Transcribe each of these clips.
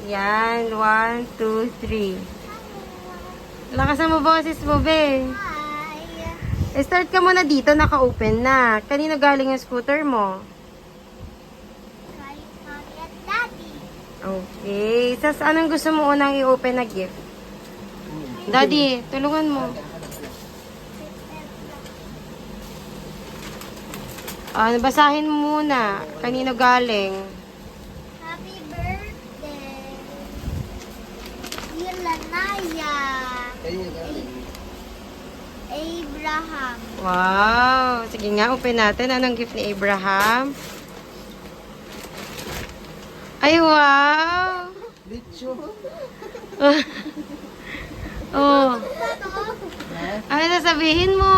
Yan, 1, 2, 3. Lakasan mo boses mo, be. Start ka muna dito, naka-open na. Kanino galing yung scooter mo? Kay Mommy at Daddy. Okay. Sas, anong gusto mo unang i-open na gift? Daddy, tulungan mo. Basahin mo muna. Kanino galing? Happy birthday, Ilanaya Abraham. Wow! Sige nga, open natin. Anong gift ni Abraham? Ay, wow! Oh. Ano sasabihin mo?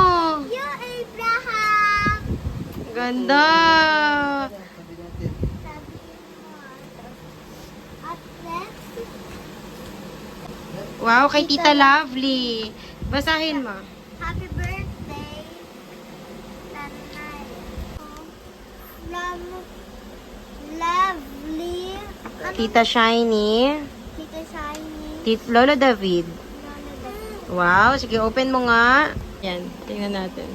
Yo, Abraham! Ganda! At next, Wow, kay Tita Lovely. Basahin mo. happy birthday, Nanay. From Lovely, Tita Shiny. Tita Shiny, Lolo David. Lola David. Wow, sige, open mo nga. Yan, tingnan natin.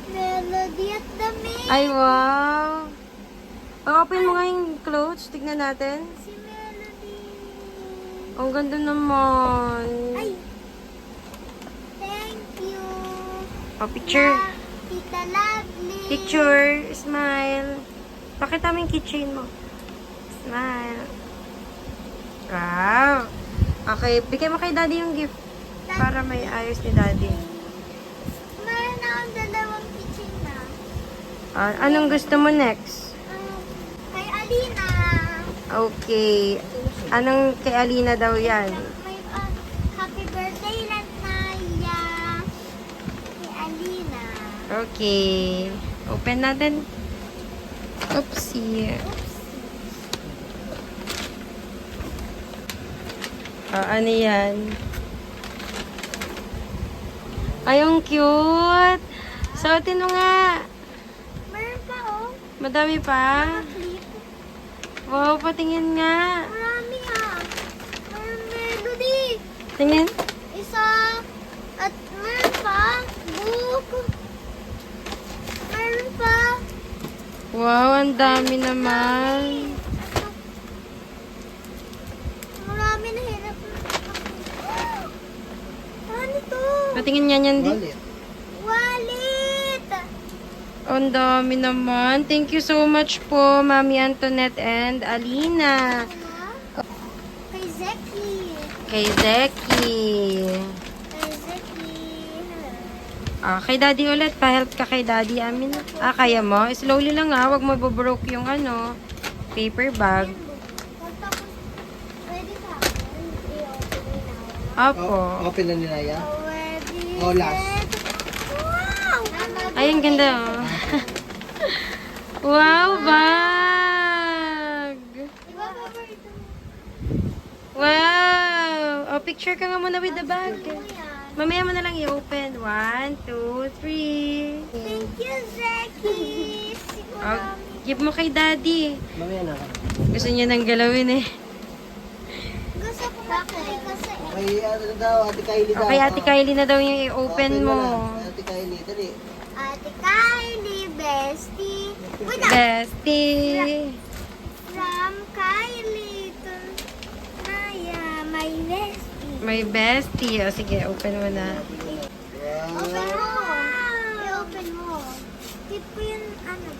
Melody at the Maid. Ay, wow! Open mo nga yung clothes. Tignan natin. Si Melody. Ang ganda naman. Ay! Thank you. Picture. Tita Lovely. Picture. Smile. Pakita mo yung keychain mo. Smile. Wow. Okay, bigay mo kay daddy yung gift. Para may ayos ni daddy. Meron akong dalawang kitchen na. Anong gusto mo next? Kay Alina. Okay. Anong kay Alina daw yan? May happy birthday Lanaya. Kay Alina. Okay. Open natin. Oopsie. Ano yan? Ay, ang cute! Suotin mo nga! Meron pa oh. Madami pa? Clip. Wow, patingin nga! Marami ah. Meron Melody. Tingin? Isa. At meron pa. Book. Meron pa. Wow, ang dami naman! Marami na hirap na. Ano to? Patingin nga yan din. Wallet. Ang dami naman. Thank you so much po, Mami Antoinette and Alina. Kay Zeki. Kay Zeki. Kay Zeki. Kay Daddy ulit. Pa-help ka kay Daddy. Amin. Kaya mo? Slowly lang Huwag mo babroke yung paper bag. Tapos, ready sa akin. I-open na. Opo. Open na nila yan. Ready, Oh, last. set. Wow! Ay, ang ganda Wow, bag! Diba paborito mo? Wow! Picture ka nga muna with the bag. Ano yan? Mamaya mo na lang i-open. 1, 2, 3. Thank you, Zeki. Give mo kay Daddy. Mamaya na. Gusto niya nang galawin Gusto ko makay kasi. Okay, ano daw, Ate Kylie daw. Okay, Ate Kylie na daw yung i-open Open mo. na. Ate Kylie, dali. Ate Kylie, bestie. Wait na. Bestie! From Kylie to Naya, my bestie. May bestie. Sige, open mo na. Open mo. I-open mo. Keep ko yung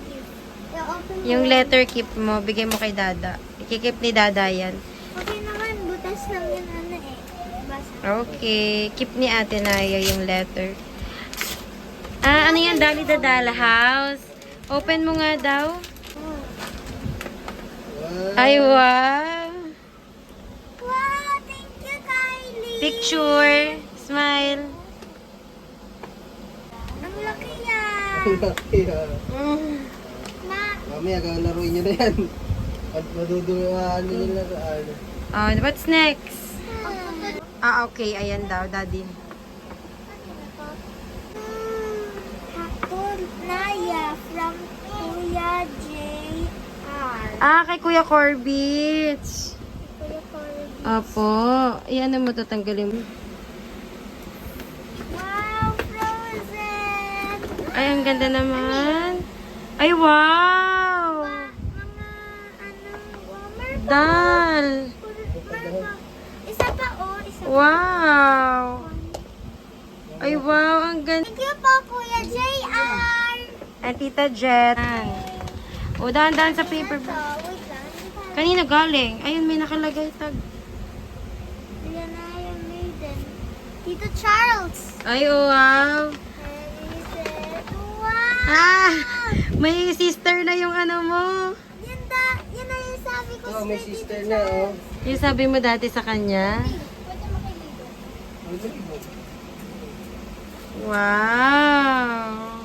gift. I-open mo. Yung letter keep mo, bigay mo kay Dada. Ikikip ni Dada yan. Okay naman, butas lang yun Basta. Okay. Keep ni Ate Naya yung letter. Ano yan? Dali the Dala House. Open mo nga daw. Ay, wow. Wow, thank you, Kylie. Picture. Smile. Ang laki yan. Ma, Mamaya, laruin nyo na yan. Madudungan nila. What's next? Okay. Ayan daw, Daddy. Hakon Naya from Kuya JR. Kay Kuya Corbett. Kuya Corby. Opo. Iyan mo, tatanggalin mo. Wow, Frozen! Ay, ang ganda naman. Ay, wow! Mga, warmer pa. Dal! Isa pa, oh. Isa pa. Wow! Ay, wow! Ang ganda. Thank you po, Kuya JR! Ang Tita Jet. O, dahan-dahan sa paper. Ito, wait lang. Kanina galing. Ayun, may nakalagay tag. Yan na yung maiden. Tito Charles! Ay, oh, wow! And he said, wow! Ah! May sister na yung ano mo. Yan na yung sabi ko Oh, may sa sister Tito na, oh. Yung sabi mo dati sa kanya. Pwede makiligo. Wow!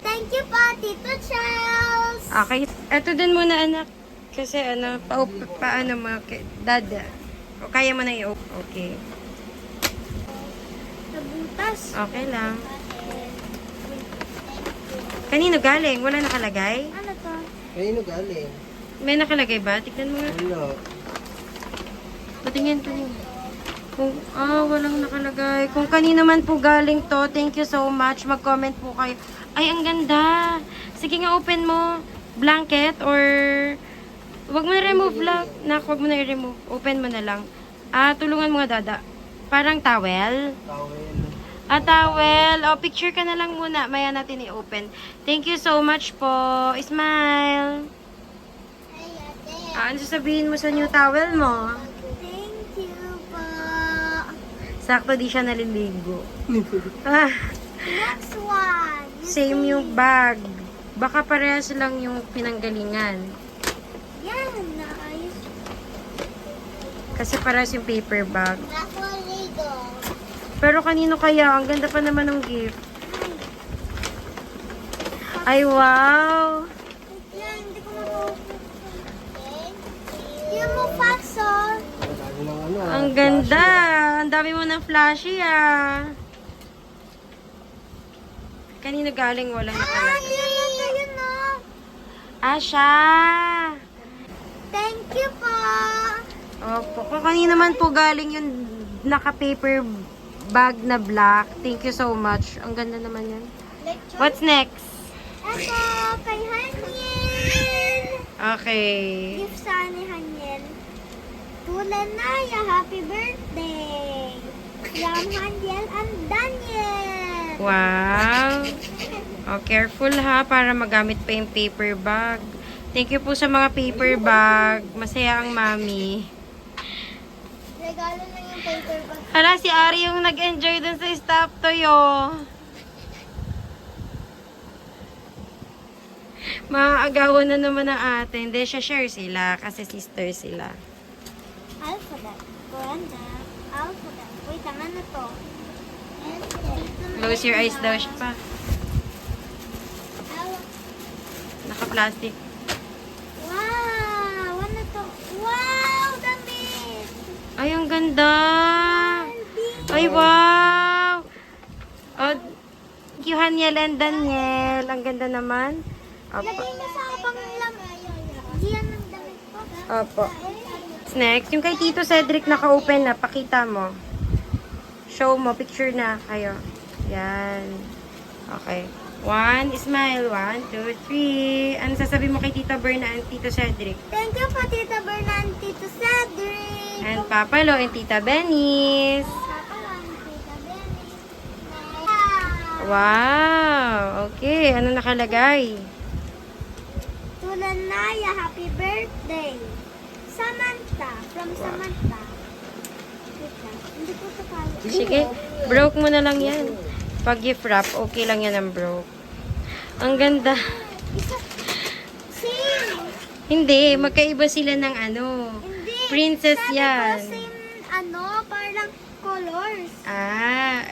Thank you po, Tito Charles! Okay. Ito din muna, anak. Kasi ano, paano mo, dada. O kaya mo na i-open. Okay. Sa butas. Okay lang. Kanino galing? Wala nakalagay? Ano to? Kanino galing? May nakalagay ba? Tignan mo nga. Wala. Patingin ko. Walang nakalagay. Kung kanino man po galing to, thank you so much. Mag-comment po kayo. Ay, ang ganda. Sige nga, open mo. Blanket or... Wag mo na remove lang. Wag mo na i-remove. Open mo na lang. Tulungan mo nga, dada. Parang towel. Towel. Towel. Picture ka na lang muna. Maya natin i-open. Thank you so much po. Smile. Ay, ate. Ano sasabihin mo sa new towel mo? Thank you po. Sakto di siya naliligo. Next one. Same yung bag. Baka parehas lang yung pinanggalingan. Yan, naayos. Kasi parehas yung paper bag. Ako Lego. Pero kanino kaya? Ang ganda pa naman ng gift. Ay, wow! Yan, hindi ko ma-open. Yung mo faxo. Lalo lang ano, Ang ganda! Ang dami mo ng flashy, Kanino galing? Walang nakalagay. Yun na. Siya! Thank you po. Opo. Kung kanino man po galing yung naka-paper bag na black, thank you so much. Ang ganda naman yan. What's next? Ito, kay Haniel. Okay. Gift sa ni Haniel. Tulan na, happy birthday. From Haniel and Daniel. Wow. Careful ha, para magamit pa yung paper bag. Thank you po sa mga paper bag. Masaya ang mami. Regalo na yung paper bag. Hala, si Ari yung nag-enjoy dun sa stop toyo. Maaagawan na naman ang ate. Hindi siya share sila kasi sister sila. Alphabet. Ganda. Alphabet. Wait, ang ano to? Close your eyes daw siya pa. Naka-plastic. Wow! Ano to? Wow! Damit! Ay, ang ganda! Ay, wow! Thank you, Haniel and Daniel. Ang ganda naman. Lagay Opo. mo sa abang diyan ng damit ko. Opo. Next, yung kay Tito Cedric naka-open na. Pakita mo. Show mo. Picture na kayo. Yan. Okay. 1, smile. 1, 2, 3. Ano sasabi mo kay Tita Berna and Tito Cedric? Thank you po, Tita Bernan, Tito Cedric. And Papa Lo and Tita Benis. Tita Benny. Wow! Okay. Ano nakalagay? Tulan Naya, happy birthday. Samantha, from Samantha. Wait lang, hindi ko ito kaya. Sige. Broke mo na lang yan. Pag gift wrap, okay lang yan ang broke. Ang ganda. Same. Hindi. Magkaiba sila ng ano. Hindi. Princess Sabi yan. ko same, parang colors.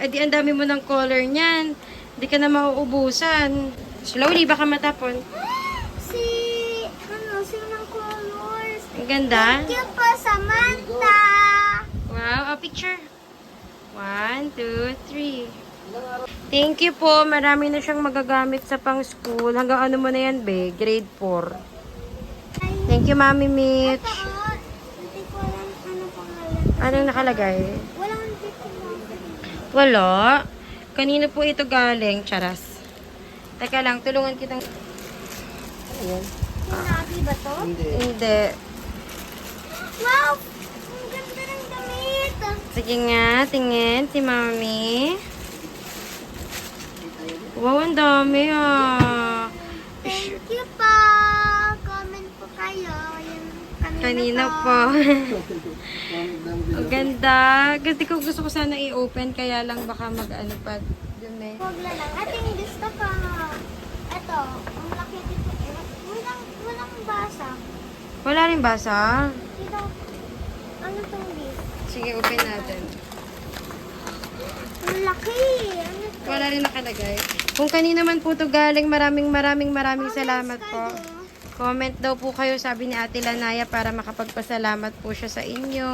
Edi ang dami mo ng color niyan. Hindi ka na mauubusan. Slowly, baka matapon. Same ng colors. Ang ganda. Thank you po, Samantha. Wow, picture. 1, 2, 3. Thank you po. Marami na siyang magagamit sa pang-school. Hanggang ano mo na yan, be? Grade 4. Thank you, Mami Mitch. Ito, hindi ko alam Anong nakalagay? Walang dito mo. Wala. Kanino po ito galing? Charas. Teka lang, tulungan kitang... Ayan. Sinabi ba to? Hindi. Hindi. Wow! Ang ganda ng damit! Sige nga, tingin si Mami. Wow, ang dami ah. Thank you po! Comment po kayo. Yung Kanina po. Ang ganda. Kasi gusto ko sana i-open, kaya lang baka mag-ano pa dumi. Huwag na lang. Ating gusto ko. Ito, ang laki dito. Walang basa. Wala rin basa? Dito, ano tong gift? Sige, open natin. Ang laki! Ano to? Wala rin nakalagay. Kung kanina man po to galing, maraming salamat po. Comment daw po kayo, sabi ni Ate Lanaya, para makapagpasalamat po siya sa inyo.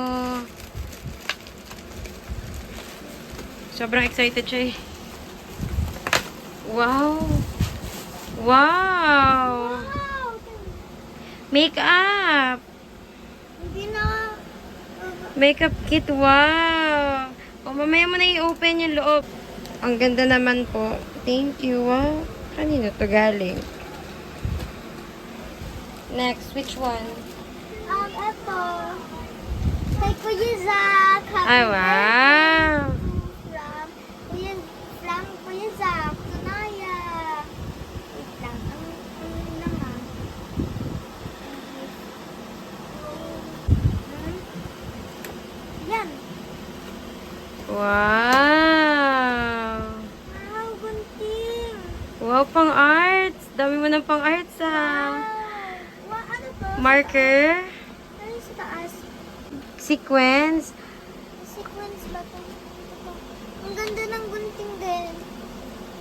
Sobrang excited siya eh. Wow! Wow! Wow! Makeup! Hindi na... Makeup kit, wow! O, mamaya mo na i-open yung loob. Ang ganda naman po. Thank you, wow. Kanino to galing? Next, which one? Ito. Kay Kuya Zach. Happy Ay, wow! birthday from Kuya Zach. Tunaya. Wait lang. Ang naman. Yan. Wow! Wow, gunting. Wow, pang arts! Dami mo ng pang arts Wow. ah! Wow, ano to? Marker, Ano sa taas? sequence. Sequence ba to? Ito. Ang ganda ng gunting din.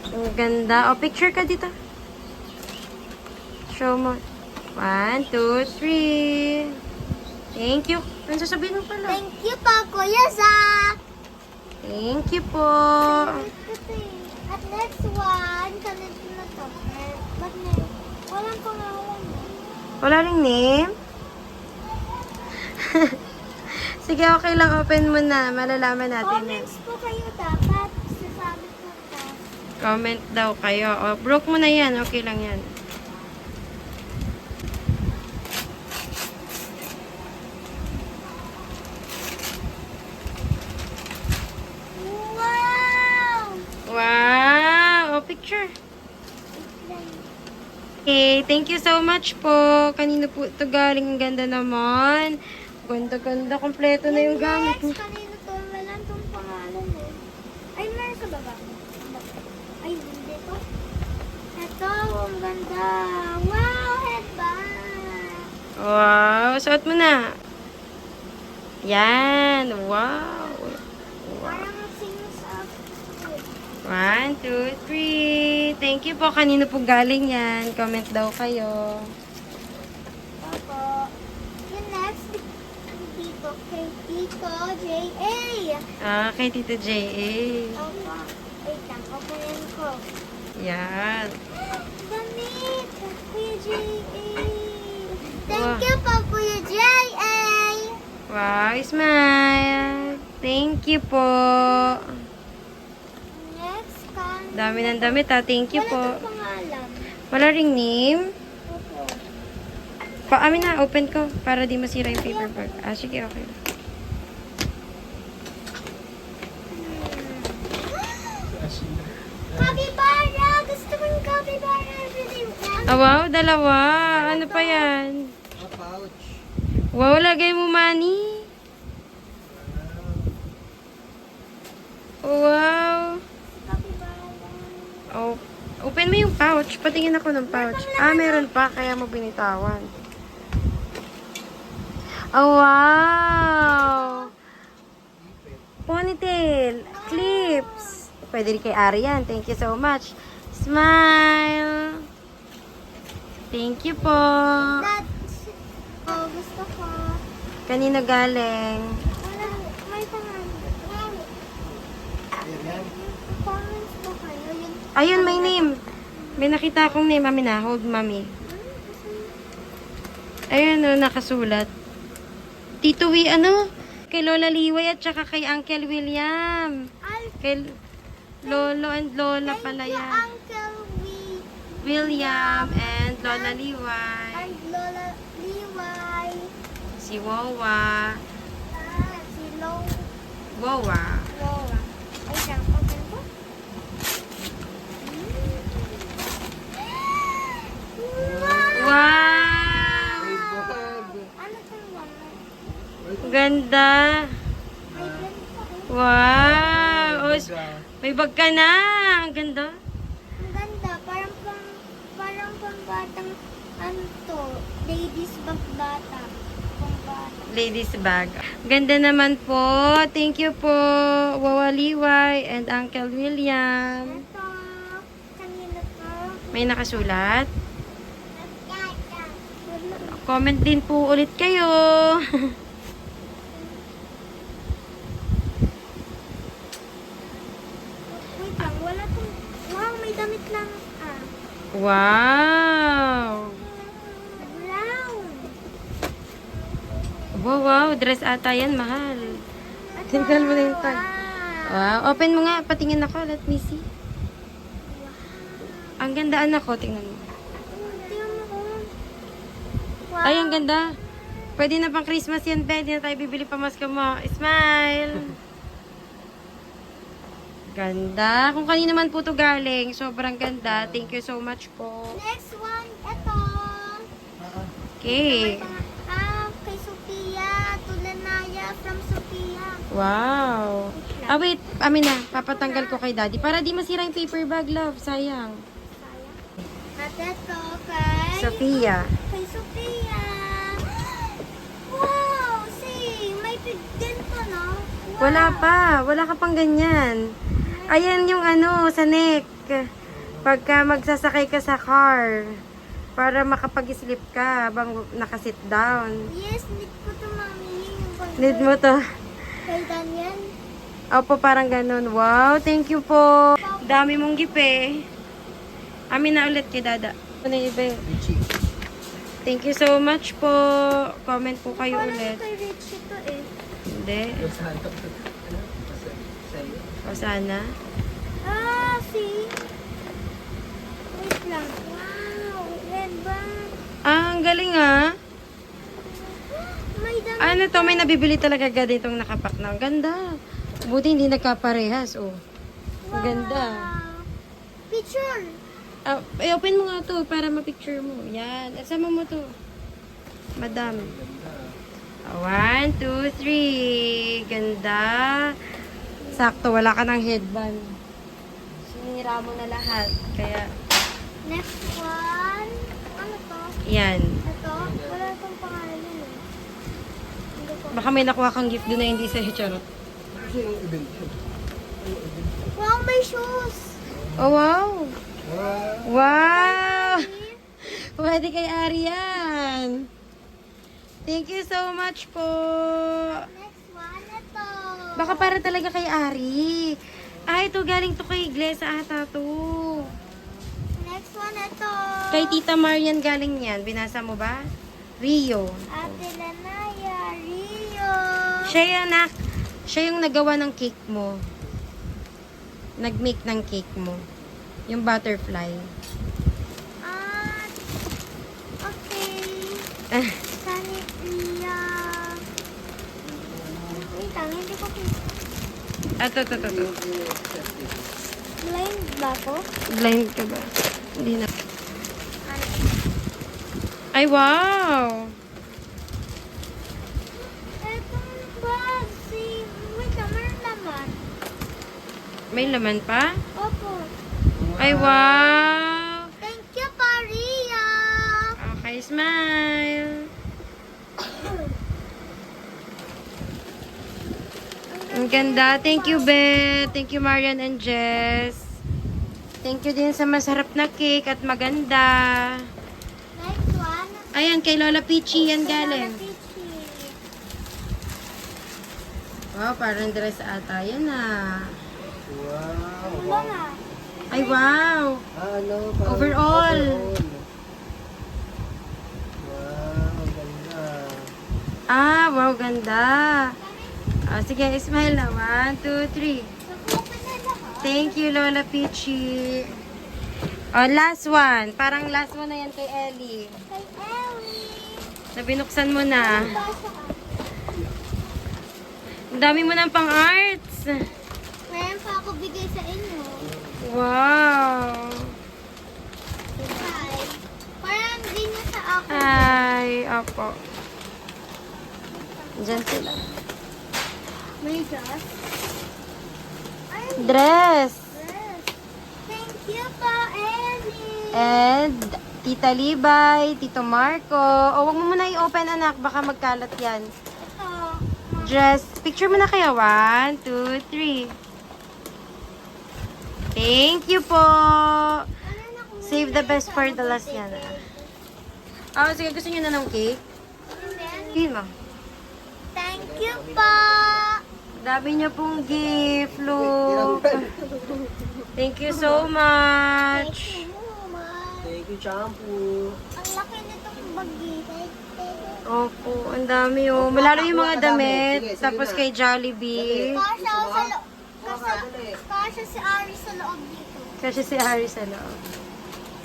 Ang ganda. O, picture ka dito. Show mo. 1, 2, 3. Thank you. Ano sasabihin mo pala? Thank you po, Kuya Zach. Thank you po. At next one, kanito na to. Ba't na yun? Walang pangalan. Wala ring name? Sige, okay lang. Open mo na. Malalaman natin yan. Comments po kayo dapat. Sasabi ko ka. Comment daw kayo. O, broke mo na yan. Okay lang yan. Wow! Wow! O, picture. Okay, thank you so much po. Kanino po ito galing? Ang ganda naman. Ganda-ganda. Kompleto na yung gamit mo. Next, kanino to? Wala tong pangalan eh. Ay, meron sa baba. Ay, hindi to. Ito, ang ganda. Wow, headband. Wow! Suot mo na. Yan. Wow. Parang singing sa 1, 2, 3. Thank you po. Kanino po galing yan? Comment daw kayo. Opo. Yung next, dito kay Tito J.A. Ah, kay Tito J.A. Opo. Wait lang, openin ko. Yan. Damit! Kuya J.A. Thank Wow. you po, Kuya J.A. Wow, smile. Thank you po. Next, kan. Dami ng damit ha. Thank you Wala po. tong pangalan. Wala ring name. Opo. Amin na, open ko para di masira yung paper bag. Ah, sige, okay. Capybara! Gusto ko yung capybara. Ah, wow, dalawa. Ano pa yan? Pouch. Wow, lagay mo money. Wow. Capybara. Oh, open mo yung pouch. Patingin ako ng pouch. Ah, meron pa. Kaya mo binitawan. Oh, wow. Ponytail. Clips. Pwede rin kay Arian. Thank you so much. Smile. Thank you po. That's... Oh, gusto ko. Kanino galing? Wala. May pangalan. Ayan. Comments po kayo. Yung... Ayun, may name. May nakita akong name. Mami na. Hold, mami. Ayun, oh, nakasulat. Tito Wee, ano? kay Lola Liway at saka kay Uncle William. Al- Kay Lolo and Lola Thank pala you, yan. Uncle William and Lola Liway. and Lola Liway. Si Wawa. Si Lo. Wawa. Lola. Ay, siyang open ko. Wow! Wow! May bag. Ano itong one? Ganda. May ganito. Wow! Oh, Bag, ah. may bag ka na. Ang ganda. Ang ganda. Parang pang batang ano to. Ladies bag bata. Pang bata. Ladies bag. Ganda naman po. Thank you po, Wawa Liway and Uncle William. Ito. Kanina to. May nakasulat. Wala. Comment din po ulit kayo. Wait lang. Wala tong... Wow, may damit lang. Ah. Wow! Brown. Wow, wow. Dress ata yan, mahal. Tingnan mo na yung tag. Wow. Open mo nga. Patingin ako. Let me see. Ang ganda, anak ko. Tingnan mo. Tingnan mo. Wow. Ay, ang ganda. Pwede na pang Christmas yan, Ben. Hindi na tayo bibili pa mask mo. Smile! Ganda. Kung kanina man po to galing, sobrang ganda. Thank you so much po. Next one, ito. Okay. Kay Sophia. Tulanaya from Sophia. Wow. Ah, wait. Amin na. Papatanggal ko kay daddy. Para di masira yung paper bag, love. Sayang. At ito kay... Sophia. Kay Sophia. Wow! See, may ganito, no? Wow. Wala pa. Wala ka pang ganyan. Ayan yung ano, sa neck. Pagka magsasakay ka sa car. Para makapag-sleep ka habang nakasit down. Yes, need ko to, mami. Need mo to. Kay Daniel. Opo, parang ganun. Wow, thank you po. Dami mong gift eh. Amin na ulit kay Dada. Ano yung iba? Richie. Thank you so much po. Comment po kayo Parang ulit. kay Richie to eh. Hindi. Saan? Ano? Sa'yo. O sana. Ah, see? Wait lang. Wow, headband. Ah, ang galing ah. May damit. Ano to, may nabibili talaga agad itong nakapak na. Ang ganda. Buti hindi nagkaparehas. Oh. Ang ganda. Wow. Picture. Ah, open mo nga to para ma-picture mo. Yan. Asama mo to. Madam. 1, 2, 3. Ganda. Sakto, wala ka ng headband. Sinira mo na lahat. Kaya, Next one. Ano to? yan. Ito? Wala itong pangalan eh. Hindi ko. Baka may nakuha kang gift doon na hindi sa'yo, charot. Kasi yung event yun. Yung event. Wow, may shoes. Oh, wow. Ah, Wow! Pwede kay Arian. Thank you so much po. Next one, ito. Baka para talaga kay Ari. Ah, ito galing to kay Glesa ata to. Next one, ito. Kay Tita Marian galing yan. Binasa mo ba? Rio. Ate Lanaya, Rio. Siya yung nagawa ng cake mo. Nag-make ng cake mo. Yung butterfly. At, okay. Ah, Sanitria. Wait lang, hindi ko ito. blind ba ako? Blind ka ba? Hindi na. Ay, wow! Etong bag, wait lang, meron naman. May laman pa? Opo. Ay, wow! Thank you, Paria. Okay, smile. Ang ganda. Thank you, Beth. Thank you, Marian and Jess. Thank you din sa masarap na cake at maganda. Next one. Ayan, kay Lola Peachy yan galing. Wow, parang dress ata yan ah. wow. Ano nga? Ay, wow! Ah, ano? Parang Overall. Wow, ganda. Ah, wow, ganda. Sige, smile na. 1, 2, 3. Nag-open na lahat. Thank you, Lola Peachy. Last one. Parang last one na yan kay Ellie. Kay Ellie. Na binuksan mo na. Basa ka. Ang dami mo ng pang-arts. Meron pa ako bigay sa inyo. Wow. Hi. Parang ganyan sa ako. Ay, opo. Diyan sila. May dress. Ay, Dress. dress. Thank you po, Ellie. And Tita Libay, Tito Marco. Wag mo muna i-open, anak. Baka magkalat yan. Ito. Dress. Picture mo na kaya. 1, 2, 3. Thank you po. Save the best for the last yan. Sige. Gusto niyo na ng cake? Pin mo. Thank you po. Dami niyo pong gift, look. Thank you so much. Thank you, Ma. Thank you, shampoo. Ang laki nitong bagi. Opo, ang dami oh. Lalo yung mga damit. Sige, sige Tapos na. kay Jollibee. Kasha ako sa loob. Baka dali. Kasha si Ari sa loob dito. Kasi si Harry sa loob.